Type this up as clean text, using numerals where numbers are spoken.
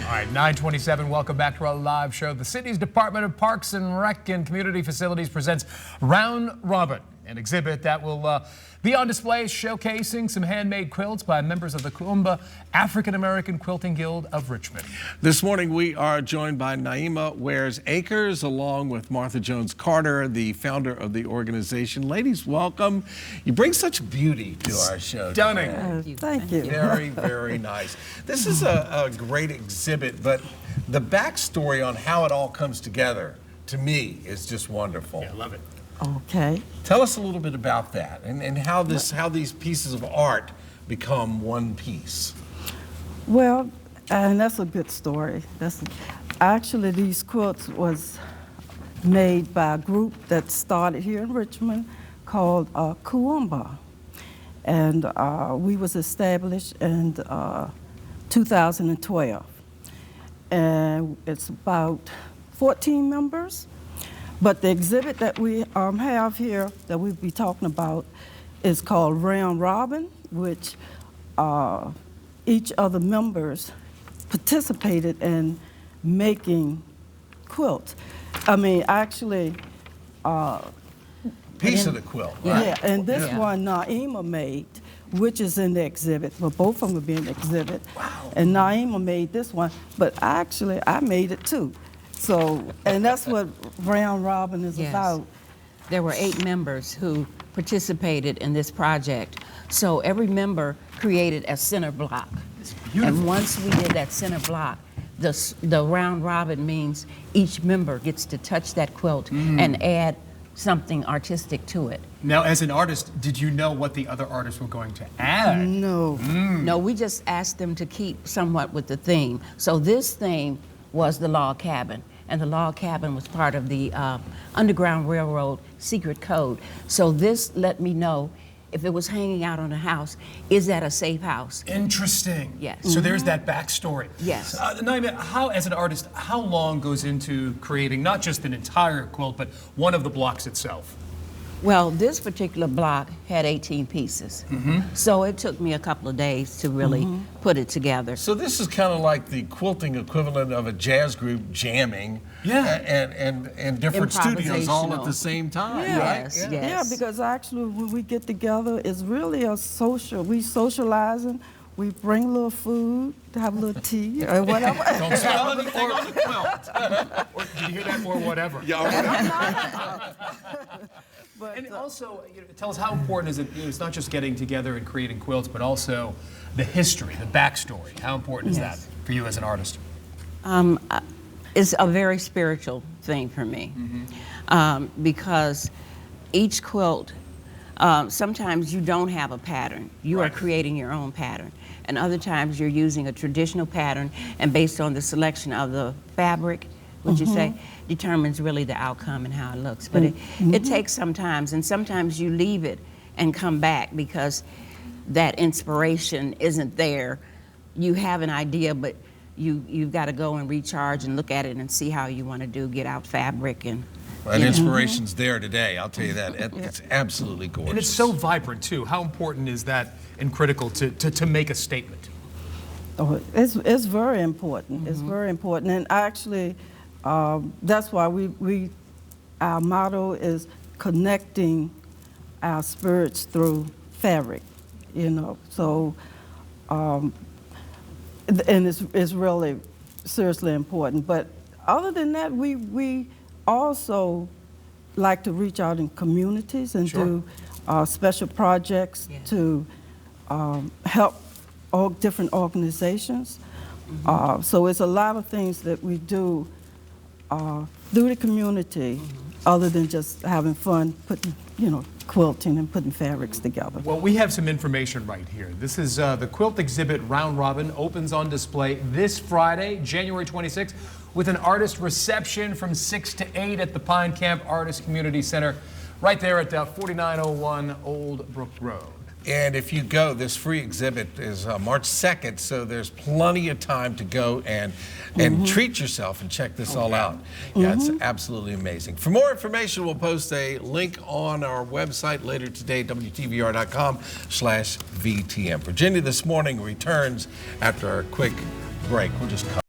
All right, 9:27. Welcome back to our live show. The city's Department of Parks and Rec and Community Facilities presents Round Robin, an exhibit that will be on display showcasing some handmade quilts by members of the Kuumba African American Quilting Guild of Richmond. This morning we are joined by Naima Wears Acres along with Martha Jones Carter, the founder of the organization. Ladies, welcome. You bring such beauty to our show. Stunning. Thank you. Very, very nice. This is a great exhibit, but the backstory on how it all comes together, to me, is just wonderful. Yeah, I love it. Okay. Tell us a little bit about that and how these pieces of art become one piece. Well, and that's a good story. Actually, these quilts was made by a group that started here in Richmond called Kuumba. And we was established in 2012. And it's about 14 members. But the exhibit that we have here that we'll be talking about is called Round Robin, which each of the members participated in making quilts. I mean, actually... Piece of the quilt, right? Yeah, and this one Naima made, which is in the exhibit, but both of them will be in the exhibit. Wow. And Naima made this one, but actually I made it too. So, and that's what Round Robin is about. There were 8 members who participated in this project. So every member created a center block. And once we did that center block, the round robin means each member gets to touch that quilt and add something artistic to it. Now, as an artist, did you know what the other artists were going to add? No. No, we just asked them to keep somewhat with the theme. So this theme was the log cabin, and the log cabin was part of the Underground Railroad secret code. So this let me know if it was hanging out on a house, is that a safe house? Interesting. Yes. So there's that backstory. Yes. Naima, how, as an artist, how long goes into creating not just an entire quilt, but one of the blocks itself? Well, this particular block had 18 pieces. So it took me a couple of days to really put it together. So this is kind of like the quilting equivalent of a jazz group jamming and different studios all at the same time, right? Yes, yes. Yeah, because actually when we get together, it's really a social, we socializing, we bring a little food, have a little tea, or whatever. Don't spell anything on the quilt. Or, did you hear that? Or whatever. Yeah. But, And also, tell us how important is it, it's not just getting together and creating quilts, but also the history, the backstory. How important is that for you as an artist? It's a very spiritual thing for me because each quilt, sometimes you don't have a pattern. You are creating your own pattern. And other times you're using a traditional pattern, and based on the selection of the fabric, would you say, determines really the outcome and how it looks. But it takes some time, and sometimes you leave it and come back because that inspiration isn't there. You have an idea, but you've got to go and recharge and look at it and see how you want to get out fabric and... And inspiration's there today, I'll tell you that. It's absolutely gorgeous. And it's so vibrant, too. How important is that and critical to make a statement? Oh, it's very important. It's very important. And actually, that's why our motto is connecting our spirits through fabric, you know. So, and it's really seriously important. But other than that, we also like to reach out in communities and do special projects to help all different organizations. So it's a lot of things that we do through the community, other than just having fun putting, quilting and putting fabrics together. Well, we have some information right here. This is the quilt exhibit Round Robin opens on display this Friday, January 26th, with an artist reception from 6 to 8 at the Pine Camp Artist Community Center, right there at 4901 Old Brook Road. And if you go, this free exhibit is March 2nd, so there's plenty of time to go and treat yourself and check this all out. Yeah, it's absolutely amazing. For more information, we'll post a link on our website later today, WTVR.com/VTM. Virginia This Morning returns after a quick break. We'll just